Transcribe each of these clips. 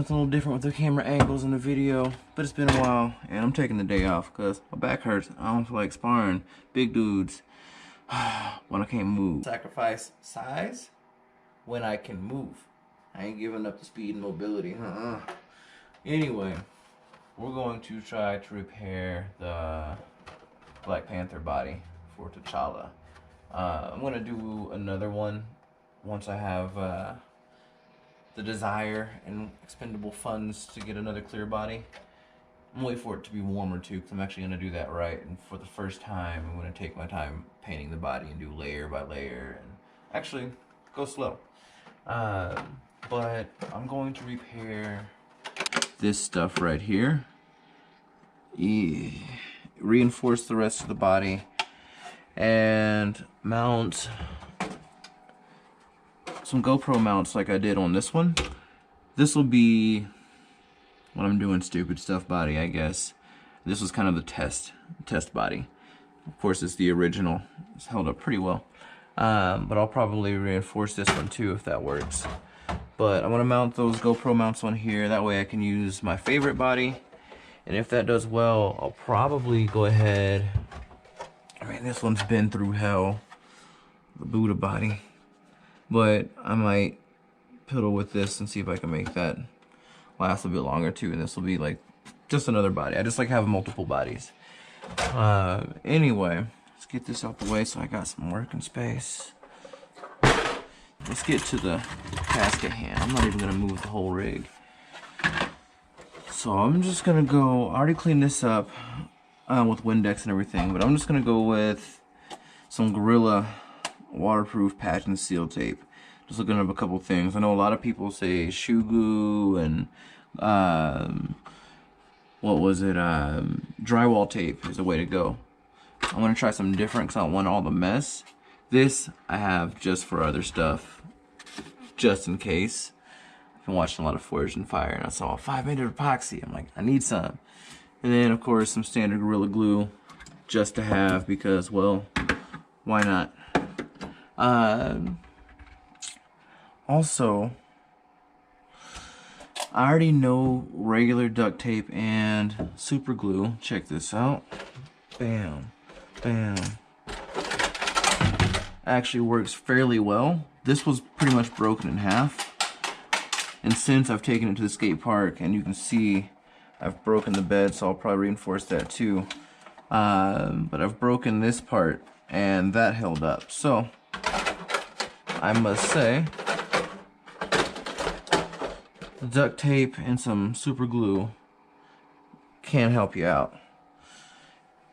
something a little different with the camera angles in the video, but it's been a while, and I'm taking the day off because my back hurts. I don't feel like sparring big dudes when I can't move. Sacrifice size when I can move. I ain't giving up the speed and mobility. Anyway, we're going to try to repair the Black Panther body for T'Challa. I'm going to do another one once I have the desire and expendable funds to get another clear body. I'm waiting for it to be warmer too, because I'm actually going to do that right. And for the first time, I'm going to take my time painting the body and do layer by layer and actually go slow. But I'm going to repair this stuff right here. Reinforce the rest of the body and mount some GoPro mounts like I did on this one. This will be when I'm doing stupid stuff body, I guess. This was kind of the test body. Of course, it's the original. It's held up pretty well. But I'll probably reinforce this one too if that works. But I'm gonna mount those GoPro mounts on here. That way I can use my favorite body. And if that does well, I'll probably go ahead. I mean, this one's been through hell, the Buddha body. But I might piddle with this and see if I can make that last a bit longer too. And this will be like just another body. I just like having multiple bodies. Anyway, let's get this out the way so I got some working space. Let's get to the task at hand. I'm not even gonna move the whole rig. So I'm just gonna go, I already cleaned this up with Windex and everything, but I'm just gonna go with some Gorilla waterproof patch and seal tape. Just looking up a couple things. I know a lot of people say shoe glue and what was it? Drywall tape is the way to go. I'm gonna try something different because I don't want all the mess. This I have just for other stuff, just in case. I've been watching a lot of Forged in Fire and I saw a 5-minute epoxy. I'm like, I need some. And then of course some standard Gorilla Glue just to have because, well, why not? Also, I already know regular duct tape and super glue. Check this out. Bam, bam. Actually works fairly well. This was pretty much broken in half. And since I've taken it to the skate park, and you can see I've broken the bed, so I'll probably reinforce that too. But I've broken this part, and that held up. So, I must say, the duct tape and some super glue can help you out.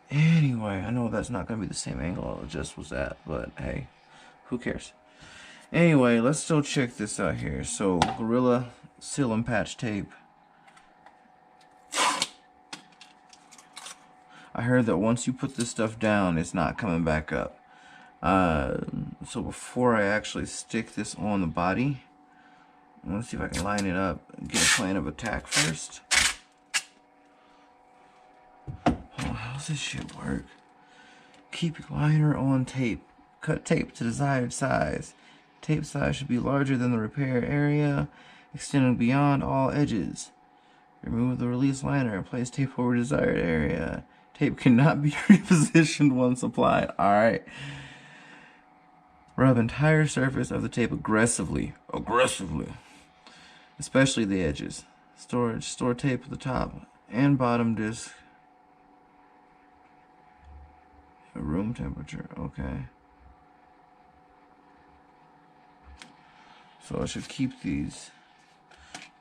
Anyway, I know that's not going to be the same angle it just was at, but hey, who cares? Anyway, let's still check this out here. So, Gorilla Seal and Patch Tape. I heard that once you put this stuff down, it's not coming back up. So before I actually stick this on the body, I'm going to see if I can line it up and get a plan of attack first. How does this shit work? Keep your liner on tape. Cut tape to desired size. Tape size should be larger than the repair area, extending beyond all edges. Remove the release liner and place tape over desired area. Tape cannot be repositioned once applied. Alright. Rub entire surface of the tape aggressively. Especially the edges. Store tape at the top and bottom disc. At room temperature. Okay. So I should keep these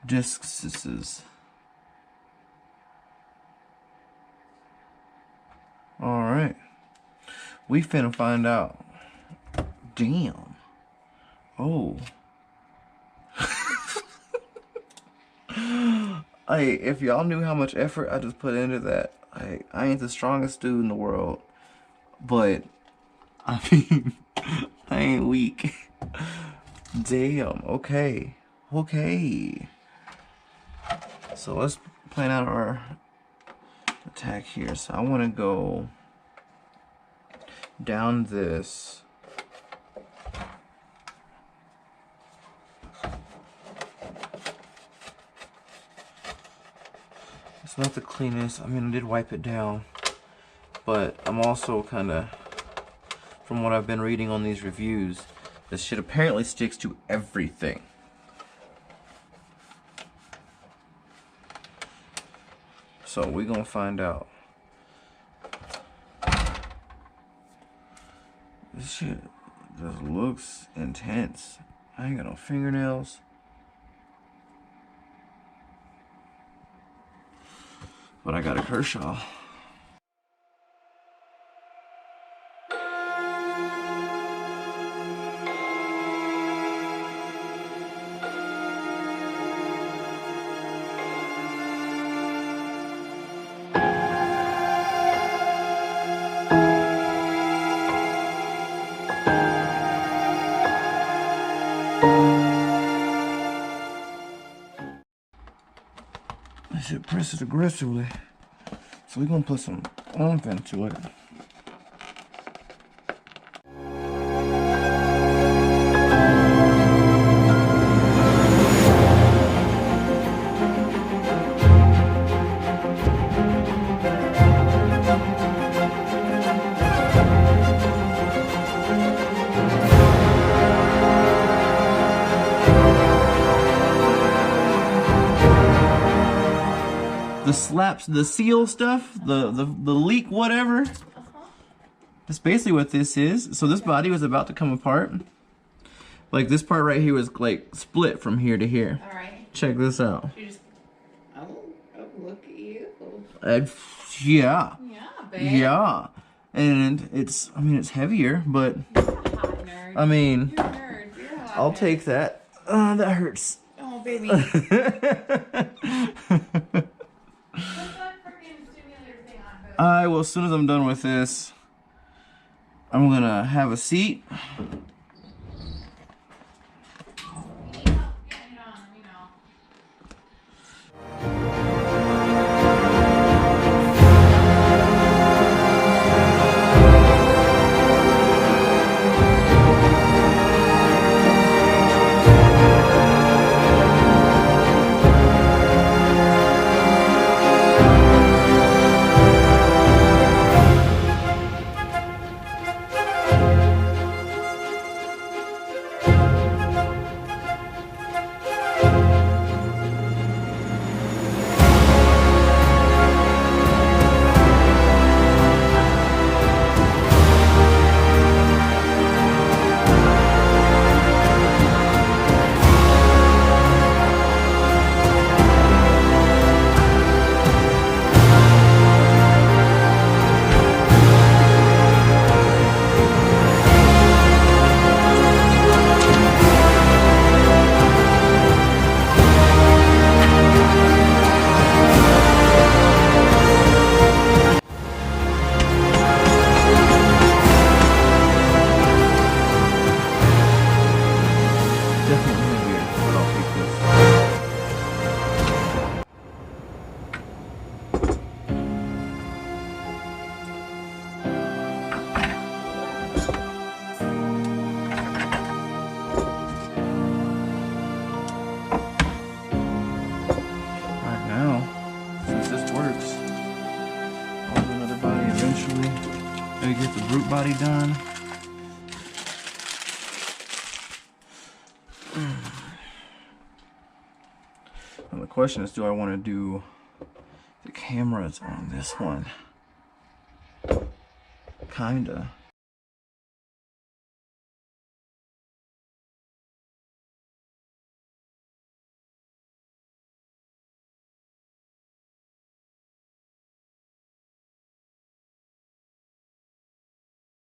discs. Alright. We finna find out. Damn. Oh. Hey, if y'all knew how much effort I just put into that, I ain't the strongest dude in the world. But, I mean, I ain't weak. Damn, okay. Okay. So let's plan out our attack here. So I want to go down this. So not the cleanest. I mean, I did wipe it down, but I'm also kind of, from what I've been reading on these reviews, this shit apparently sticks to everything. So we're gonna find out. This shit just looks intense. I ain't got no fingernails. But I got a Kershaw. That shit presses aggressively. So we're gonna put some oomph into it. The slaps, the seal stuff, the leak, whatever. That's basically what this is. So this body was about to come apart. Like this part right here was like split from here to here. All right. Check this out. You just, oh, look at you. Yeah. Yeah, babe. Yeah. And it's, I mean, it's heavier, but You're a hot nerd. I mean, You're a nerd. You're a hot I'll nerd. take that. That hurts. Oh, baby. Put that freaking stimulator thing on, baby. Alright, well, as soon as I'm done with this, I'm gonna have a seat. Getting it on, you know. Definitely heavier, but I'll take this. Alright, now, since this works, I'll do another body eventually. Maybe get the brute body done. And the question is, do I want to do the cameras on this one? Kinda.